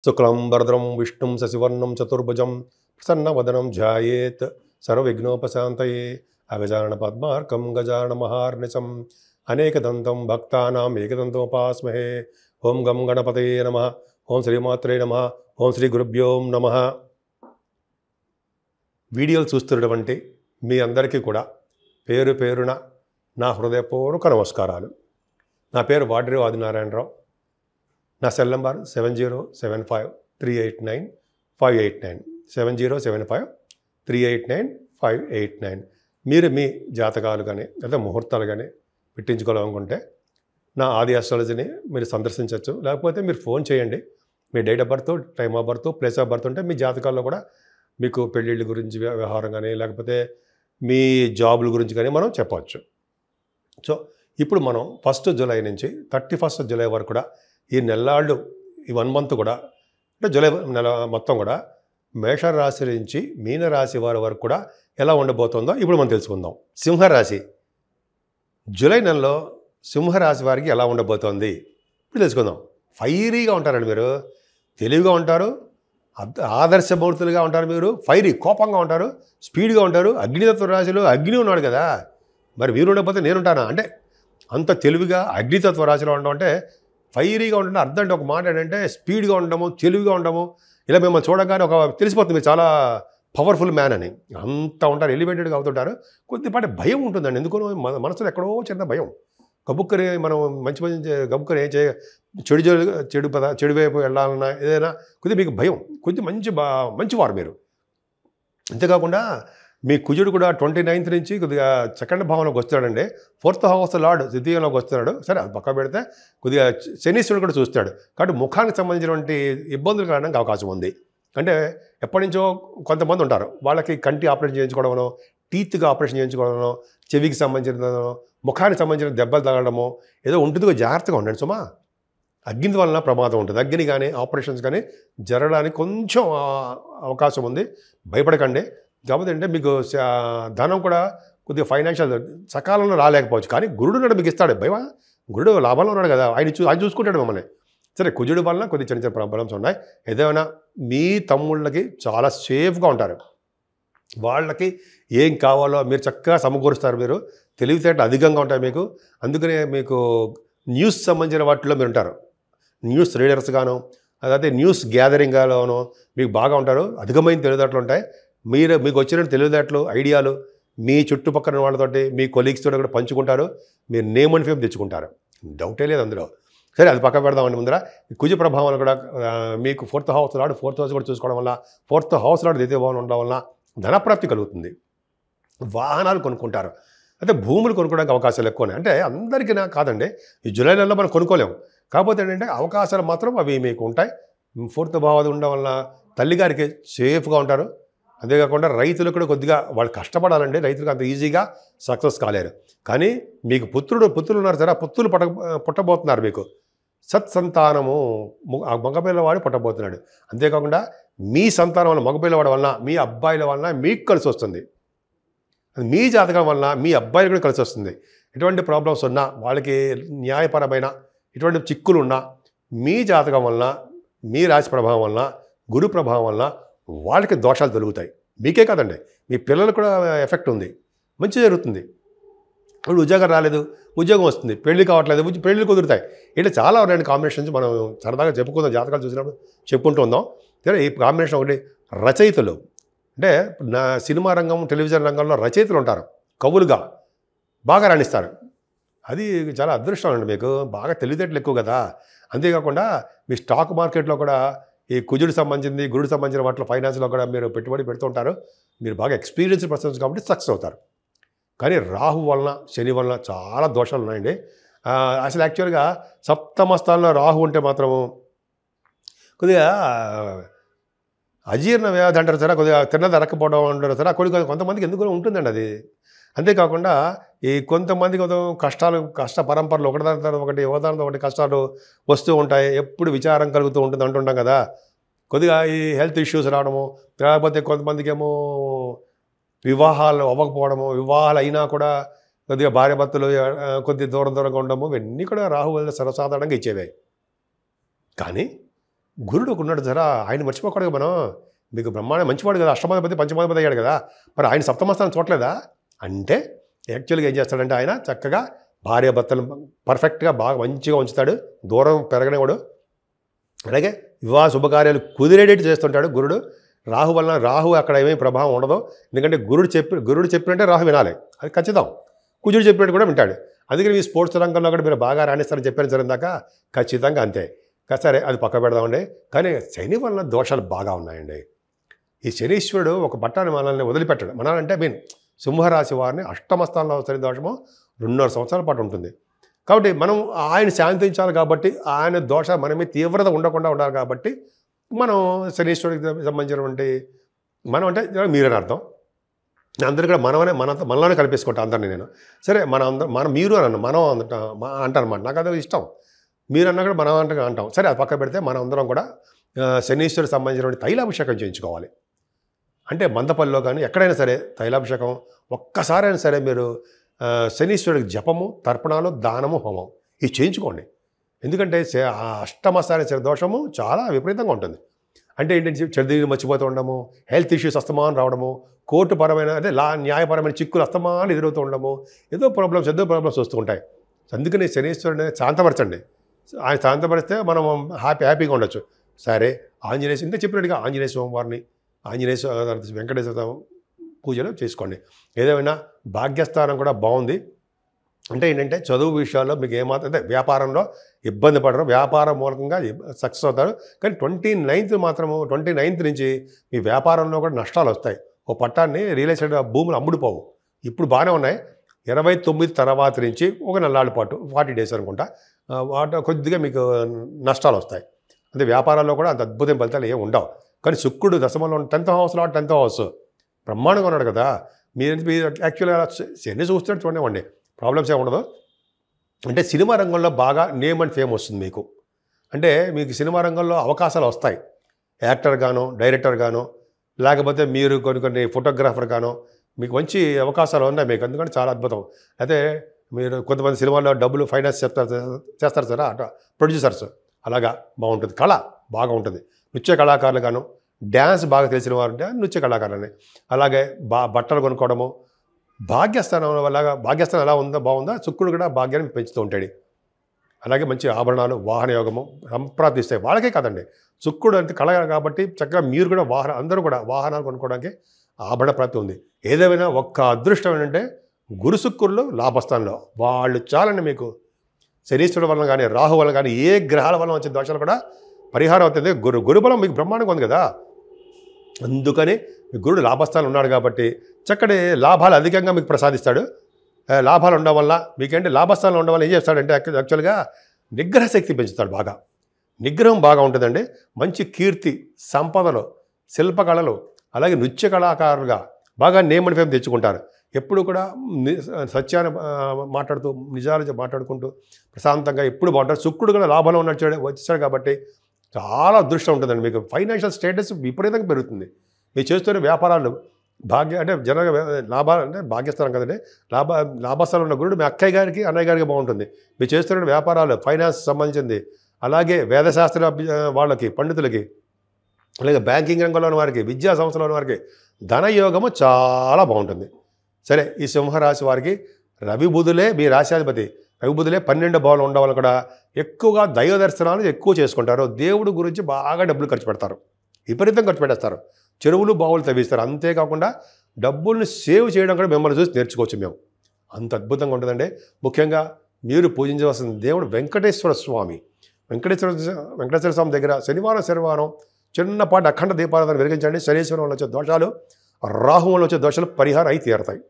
శుక్లాంబరధరం విష్ణుం శశివర్ణం చతుర్భుజం ప్రసన్నవదనం ధ్యాయేత్ సర్వవిఘ్నోపశాంతయే అగజానన పద్మార్కం గజానన మహార్నిశం అనేకదంతం భక్తానాం ఏకదంతముపాస్మహే. ఓం గం గణపతయే నమః. ఓం శ్రీమాత్రే నమః. ఓం శ్రీ గురుభ్యో నమః. వీడియోలు చూస్తున్నటువంటి మీ అందరికీ కూడా పేరు పేరున నా హృదయపూర్వక నమస్కారాలు. నా పేరు వాడ్రి ఆదినారాయణరావు. నా సెల్ నంబర్ 7075389589 7075389589. మీరు మీ జాతకాలు కానీ లేదా ముహూర్తాలు కానీ పెట్టించుకోవాలనుకుంటే నా ఆది ఆస్ట్రాలజీని మీరు సందర్శించవచ్చు. లేకపోతే మీరు ఫోన్ చేయండి. మీ date of birth, time of birth, place of birth ఉంటే మీ జాతకాల్లో కూడా మీకు పెళ్ళిళ్ళ గురించి వ్యవహారం కానీ లేకపోతే మీ జాబుల గురించి కానీ మనం చెప్పవచ్చు. సో ఇప్పుడు మనం 1 జూలై నుంచి 31 జూలై వరకు కూడా ఈ నెల్లాళ్ళు ఈ 1 మంత్ కూడా అంటే జూలై నెల మొత్తం కూడా మేషరాశి నుంచి మీనరాశి వారి వరకు కూడా ఎలా ఉండబోతుందో ఇప్పుడు మనం తెలుసుకుందాం. సింహరాశి జూలై నెలలో సింహరాశి వారికి ఎలా ఉండబోతోంది ఇప్పుడు తెలుసుకుందాం. ఫైరీగా ఉంటారండి మీరు, తెలివిగా ఉంటారు, ఆదర్శమూర్తులుగా ఉంటారు, మీరు ఫైరీ కోపంగా ఉంటారు, స్పీడ్గా ఉంటారు. అగ్నితత్వ రాశిలో అగ్ని ఉన్నాడు కదా, మరి మీరు ఉండకపోతే నేనుంటానా? అంటే అంత తెలివిగా అగ్నితత్వ రాశిలో ఉండడం అంటే ఫైరీగా ఉంటుంటే అర్థం అంటే ఒక మాట ఏంటంటే స్పీడ్గా ఉండము, తెలివిగా ఉండము. ఇలా మిమ్మల్ని చూడగానే ఒక తెలిసిపోతుంది మీరు చాలా పవర్ఫుల్ మ్యాన్ అని. అంత ఉంటారు, ఎలివేటెడ్గా అవుతుంటారు. కొద్దిపాటి భయం ఉంటుందండి. ఎందుకో మనసులో ఎక్కడో చిన్న భయం. గబుక్కని మనం మంచి గబుక్కని ఏం చెడు వైపు వెళ్ళాలన్నా ఏదైనా కొద్దిగా మీకు భయం. కొద్ది మంచివారు మీరు. అంతేకాకుండా మీ కుజుడు కూడా 29th నుంచి కొద్దిగా సెకండ్ భావంలోకి వస్తాడండి. 4th హౌస్ లార్డ్ ద్వితీయంలోకి వస్తున్నాడు. సరే అది పక్క పెడితే కొద్దిగా శనీశ్వరుడు కూడా చూస్తాడు. కాబట్టి ముఖానికి సంబంధించినటువంటి ఇబ్బందులు కలగడానికి అవకాశం ఉంది. అంటే ఎప్పటి నుంచో కొంతమంది ఉంటారు, వాళ్ళకి కంటి ఆపరేషన్ చేయించుకోవడమో, టీత్కి ఆపరేషన్ చేయించుకోవడమో, చెవికి సంబంధించినదో, ముఖానికి సంబంధించిన దెబ్బలు తగలడమో ఏదో ఉంటుందిగా. జాగ్రత్తగా ఉండండి సుమా. అగ్ని వలన ప్రమాదం ఉంటుంది. అగ్ని కానీ ఆపరేషన్స్ కానీ జరగడానికి కొంచెం అవకాశం ఉంది. భయపడకండి. కాకపోతే అంటే మీకు ధనం కూడా కొద్దిగా ఫైనాన్షియల్ సకాలంలో రాలేకపోవచ్చు. కానీ గురుడు నాడు మీకు ఇస్తాడు. భయమా? గురుడు లాభంలో ఉన్నాడు కదా, ఆయన చూసుకుంటాడు మిమ్మల్ని. సరే, కుజుడు వలన కొద్దిగా చిన్న చిన్న ప్రాబ్లమ్స్ ఉన్నాయి. ఏదైనా మీ తమ్ముళ్ళకి చాలా సేఫ్గా ఉంటారు. వాళ్ళకి ఏం కావాలో మీరు చక్కగా సమకూరుస్తారు. మీరు తెలివితేటలు అధికంగా ఉంటాయి మీకు. అందుకనే మీకు న్యూస్ సంబంధించిన వాటిలో మీరు ఉంటారు. న్యూస్ రీడర్స్గాను అదే న్యూస్ గ్యాదరింగ్గాను మీకు బాగా ఉంటారు. అధికమైన తెలివితేటలు ఉంటాయి. మీకు వచ్చిన తెలివితేటలు, ఐడియాలు మీ చుట్టుపక్కల వాళ్ళతోటి, మీ కొలీగ్స్ తోటి కూడా పంచుకుంటారు. మీరు నేమ్ అండ్ ఫేమ్ తెచ్చుకుంటారు, డౌటే లేదు అందులో. సరే, అది పక్క పెడదామండి. ముందర కుజ ప్రభావాలు కూడా మీకు 4th హౌస్ లాడు 4th హౌస్ కూడా చూసుకోవడం వల్ల, 4th హౌస్ లాడు ద్వితీయ భావం ఉండడం వల్ల ధనప్రాప్తి కలుగుతుంది. వాహనాలు కొనుక్కుంటారు. అయితే భూములు కొనుక్కోవడానికి అవకాశాలు ఎక్కువనే. అంటే అందరికీ కాదండి, ఈ జూలై నెలలో మనం కొనుక్కోలేము. కాకపోతే ఏంటంటే అవకాశాలు మాత్రం అవి మీకు ఉంటాయి. 4th భావం ఉండడం వల్ల తల్లిగారికి సేఫ్గా ఉంటారు. అంతేకాకుండా రైతులు కూడా కొద్దిగా వాళ్ళు కష్టపడాలండి. రైతులకు అంత ఈజీగా సక్సెస్ కాలేరు. కానీ మీకు పుత్రులు ఉన్నారు సరే, పుత్రులు పుట్టబోతున్నారు. మీకు సత్సంతానము మగపిల్లవాడు పుట్టబోతున్నాడు. అంతేకాకుండా మీ సంతానం వల్ల మగపిల్లవాడి వలన, మీ అబ్బాయిల వలన మీకు కలిసి వస్తుంది. మీ జాతకం వలన మీ అబ్బాయిలు కూడా కలిసి వస్తుంది. ఎటువంటి ప్రాబ్లమ్స్ ఉన్నా, వాళ్ళకి న్యాయపరమైన ఎటువంటి చిక్కులు ఉన్నా, మీ జాతకం వలన, మీ రాశి ప్రభావం వలన, గురు ప్రభావం వలన వాళ్ళకి దోషాలు తొలుగుతాయి. మీకే కాదండి, మీ పిల్లలకు కూడా ఎఫెక్ట్ ఉంది. మంచి జరుగుతుంది. ఇప్పుడు ఉద్యోగం రాలేదు, ఉద్యోగం వస్తుంది. పెళ్లి కావట్లేదు, పెళ్లి కుదురుతాయి. ఇట్లా చాలా ఉన్నాయి కాంబినేషన్స్. మనం సరదాగా చెప్పుకుందాం, జాతకాలు చూసినప్పుడు చెప్పుకుంటూ ఉందాం. సరే, ఈ కాంబినేషన్ ఒకటి. రచయితలు అంటే నా సినిమా రంగం, టెలివిజన్ రంగంలో రచయితలు ఉంటారు. కవులుగా బాగా రాణిస్తారు. అది చాలా అదృష్టం అండి. మీకు బాగా తెలివితేటలు ఎక్కువ కదా. అంతేకాకుండా మీ స్టాక్ మార్కెట్లో కూడా ఈ కుజుడు సంబంధించింది, గురుడు సంబంధించిన వాటిలో ఫైనాన్స్లో కూడా మీరు పెట్టుబడి పెడుతుంటారు. మీరు బాగా ఎక్స్పీరియన్స్డ్ పర్సన్స్ కాబట్టి సక్సెస్ అవుతారు. కానీ రాహు వలన, శని వలన చాలా దోషాలు ఉన్నాయండి. అసలు యాక్చువల్గా సప్తమ స్థానంలో రాహు ఉంటే మాత్రము కొద్దిగా అజీర్ణ వ్యాధి అంటారు సరే, కొద్దిగా తిన్నది అరక్కపోవడం అంటారు సరే, కొంతమందికి ఎందుకు ఉంటుందండి అది. అంతేకాకుండా ఈ కొంతమందికి కష్ట పరంపరలు ఒకదాని తర్వాత ఒకటి కష్టాలు వస్తూ ఉంటాయి. ఎప్పుడు విచారం కలుగుతూ ఉంటుంది అంటుంటాం కదా. కొద్దిగా ఈ హెల్త్ ఇష్యూస్ రావడము, లేకపోతే కొంతమందికి ఏమో వివాహాలు అవ్వకపోవడము, వివాహాలు అయినా కూడా కొద్దిగా భార్యాభర్తలు కొద్దిగా దూరంగా ఉండడము, ఇవన్నీ కూడా రాహు వల్ల సర్వసాధారణంగా ఇచ్చేవే. కానీ గురుడు ఉన్నాడు జరా, ఆయన మర్చిపోకూడదు మనం. మీకు బ్రహ్మాండ మంచివాడు కదా, అష్టమాధిపతి పంచమాధిపతి అయ్యాడు కదా, మరి ఆయన సప్తమస్థానం చూడలేదా అంటే యాక్చువల్గా ఏం చేస్తాడంటే ఆయన చక్కగా భార్యాభర్తలు పర్ఫెక్ట్గా బాగా మంచిగా ఉంచుతాడు, దూరం పెరగనివాడు. అలాగే వివాహ శుభకార్యాలు కుదిరేటట్టు చేస్తుంటాడు గురుడు. రాహు వలన రాహు అక్కడ ఏమీ ప్రభావం ఉండదు. ఎందుకంటే గురుడు చెప్పినట్టే రాహు వినాలి, అది ఖచ్చితం. కుజుడు చెప్పినట్టు కూడా వింటాడు. అందుకని మీ స్పోర్ట్స్ రంగంలో కూడా మీరు బాగా రాణిస్తారని చెప్పాను సరే ఇందాక, ఖచ్చితంగా అంతే. సరే అది పక్క పెడదామండి. కానీ శని వలన దోషాలు బాగా ఉన్నాయండి. ఈ శనీశ్వరుడు ఒక బట్టాన్ని మనల్ని వదిలిపెట్టాడు. మనాలంటే సింహరాశి వారిని అష్టమ స్థానంలో శని దోషము 2.5 సంవత్సరాల పాటు ఉంటుంది. కాబట్టి మనం ఆయన శాంతించాలి కాబట్టి, ఆయన దోష మన మీద తీవ్రత ఉండకుండా ఉండాలి కాబట్టి మనం శనీశ్వరుడికి సంబంధించినటువంటి మనం అంటే మీరని అర్థం. అందరూ కూడా మనలోనే కల్పేసుకుంటా అందరినీ నేను. సరే మనం మీరు అని అన్నాను, మనం అంటాను అనమాట. నాకు అది ఇష్టం. మీరు అన్నా కూడా మనం అంటాం. సరే అది పక్క పెడితే మనం అందరం కూడా శనీశ్వరుడికి సంబంధించినటువంటి తైలాభిషేకం చేయించుకోవాలి. అంటే మందపల్లిలో కానీ ఎక్కడైనా సరే తైలాభిషేకం ఒక్కసారైనా సరే మీరు శనీశ్వరుడికి జపము, తర్పణాలు, దానము, హోమం ఇది చేయించుకోండి. ఎందుకంటే అష్టమస్థాన శని దోషము చాలా విపరీతంగా ఉంటుంది. అంటే ఏంటంటే చెడుదీని మర్చిపోతూ ఉండము, హెల్త్ ఇష్యూస్ అస్తమానం రావడము, కోర్టు పరమైన అంటే న్యాయపరమైన చిక్కులు అస్తమానం ఎదురవుతూ ఉండము, ఏదో ప్రాబ్లమ్స్ వస్తూ ఉంటాయి. అందుకని శనీశ్వరుడిని శాంతపరచండి. ఆయన శాంతపరిస్తే మనం హ్యాపీగా ఉండొచ్చు. సరే ఆంజనేయ ఇంత చెప్పినట్టుగా ఆంజనేయ స్వామి వారిని, వెంకటేశ్వర పూజలు చేసుకోండి. ఏదేమైనా భాగ్యస్థానం కూడా బాగుంది. అంటే ఏంటంటే చదువు విషయాల్లో మీకు ఏమాత్రం అంటే వ్యాపారంలో ఇబ్బంది పడరు, వ్యాపారం మూలకంగా సక్సెస్ అవుతారు. కానీ 29th నుంచి మీ వ్యాపారంలో కూడా నష్టాలు వస్తాయి. ఓ పట్టాన్ని రియల్ ఎస్టేట్ భూములు అమ్ముడుపోవు. ఇప్పుడు బాగానే ఉన్నాయి. 29 తర్వాత నుంచి ఒక నెలల పాటు 40 days అనుకుంటా వాటి కొద్దిగా మీకు నష్టాలు వస్తాయి. అంటే వ్యాపారాల్లో కూడా అంత అద్భుతం ఫలితాలు ఏమి ఉండవు. కానీ శుక్రుడు దశమంలో 10th house బ్రహ్మాండంగా ఉన్నాడు కదా. మీరు యాక్చువల్గా శని చూస్తున్నట్టు చూడండి, ప్రాబ్లమ్స్ ఏమి ఉండదు. అంటే సినిమా రంగంలో బాగా నేమ్ అండ్ ఫేమ్ వస్తుంది మీకు. అంటే మీకు సినిమా రంగంలో అవకాశాలు వస్తాయి. యాక్టర్ గాను, డైరెక్టర్ గాను, లేకపోతే మీరు కొన్ని ఫోటోగ్రాఫర్ గాను మీకు మంచి అవకాశాలు ఉన్నాయి మీకు. ఎందుకంటే చాలా అద్భుతం. అయితే మీరు కొంతమంది సినిమాల్లో డబ్బులు ఫైనాన్స్ చేస్తారు సార్ అట్లా ప్రొడ్యూసర్స్, అలాగా బాగుంటుంది. కళ బాగా ఉంటుంది. నృత్య కళాకారులు గాను, డ్యాన్స్ బాగా తెలిసిన వారు ఉంటే నృత్య కళాకారులని. అలాగే బట్టలు కొనుక్కోవడము, భాగ్యస్థానం భాగ్యస్థానం ఎలా ఉందో బాగుందా, శుక్రుడు కూడా భాగ్యాన్ని పెంచుతూ ఉంటాడు. అలాగే మంచి ఆభరణాలు, వాహన యోగము సంప్రాప్తిస్తాయి. వాళ్ళకే కాదండి, శుక్రుడు అంటే కళ కాబట్టి చక్కగా మీరు కూడా అందరూ కూడా వాహనాలు కొనుక్కోవడానికి ఆభరణ ప్రాప్తి ఉంది. ఏదేమైనా ఒక్క అదృష్టం ఏంటంటే గురు శుక్రులు లాభస్థానంలో వాళ్ళు చాలండి. మీకు శనీశ్వరుడు వలన కానీ, రాహు వలన కానీ, ఏ గ్రహాల వలన వచ్చే దోషాలు కూడా పరిహారం అవుతుంది. గురుబలం మీకు బ్రహ్మాండంగా ఉంది కదా. అందుకని మీ గురుడు లాభస్థానంలో ఉన్నాడు కాబట్టి చక్కటి లాభాలు అధికంగా మీకు ప్రసాదిస్తాడు. లాభాలు ఉండడం వల్ల మీకేంటి లాభస్థానంలో ఉండడం వల్ల ఏం చేస్తాడంటే యాక్చువల్గా నిగ్రహ శక్తి పెంచుతాడు. బాగా నిగ్రహం బాగా ఉంటుందండి. మంచి కీర్తి, సంపదలు, శిల్పకళలు, అలాగే నృత్య కళాకారులుగా బాగా నేమ్ అండ్ ఫేమ్ తెచ్చుకుంటారు. ఎప్పుడు కూడా సత్యాన్ని మాట్లాడుతూ, నిజాలు మాట్లాడుకుంటూ ప్రశాంతంగా ఎప్పుడు బాగుంటారు. శుక్రుడు కూడా లాభంలో వచ్చాడు కాబట్టి చాలా అదృష్టం ఉంటుందండి. మీకు ఫైనాన్షియల్ స్టేటస్ విపరీతంగా పెరుగుతుంది. మీరు చేస్తున్న వ్యాపారాలు అంటే జనరల్గా లాభాలు అంటే భాగ్యస్థానం కదండి. లాభస్థానం ఉన్న గురుడు మీ అక్కయ్య గారికి, అన్నయ్య గారికి బాగుంటుంది. మీరు చేస్తున్న వ్యాపారాలు ఫైనాన్స్ సంబంధించింది, అలాగే వేదశాస్త్ర వాళ్ళకి, పండితులకి, అలాగే బ్యాంకింగ్ రంగంలో ఉన్న వారికి, విద్యా సంస్థలో ఉన్న వారికి ధనయోగము చాలా బాగుంటుంది. సరే, ఈ సింహరాశి వారికి రవి బుధులే మీ రాశ్యాధిపతి. రవి బుధులే 12 భావాలు ఉండడం వల్ల కూడా ఎక్కువగా దైవ దర్శనాలు ఎక్కువ చేసుకుంటారు. దేవుడు గురించి బాగా డబ్బులు ఖర్చు పెడతారు, విపరీతం ఖర్చు పెట్టేస్తారు. చెరువులు, బావులు తవ్విస్తారు. అంతేకాకుండా డబ్బుల్ని సేవ్ చేయడం కూడా మిమ్మల్ని చూసి నేర్చుకోవచ్చు మేము. అంత అద్భుతంగా ఉంటుందండి. ముఖ్యంగా మీరు పూజించవలసిన దేవుడు వెంకటేశ్వర స్వామి. వెంకటేశ్వర స్వామి దగ్గర శనివారం చిన్నపాటి అఖండ దీపారాధన వెలిగించండి. శనీశ్వరం వల్ల వచ్చే దోషాలు, రాహు వల్ల వచ్చే దోషాలు పరిహారం అయి తీరుతాయి.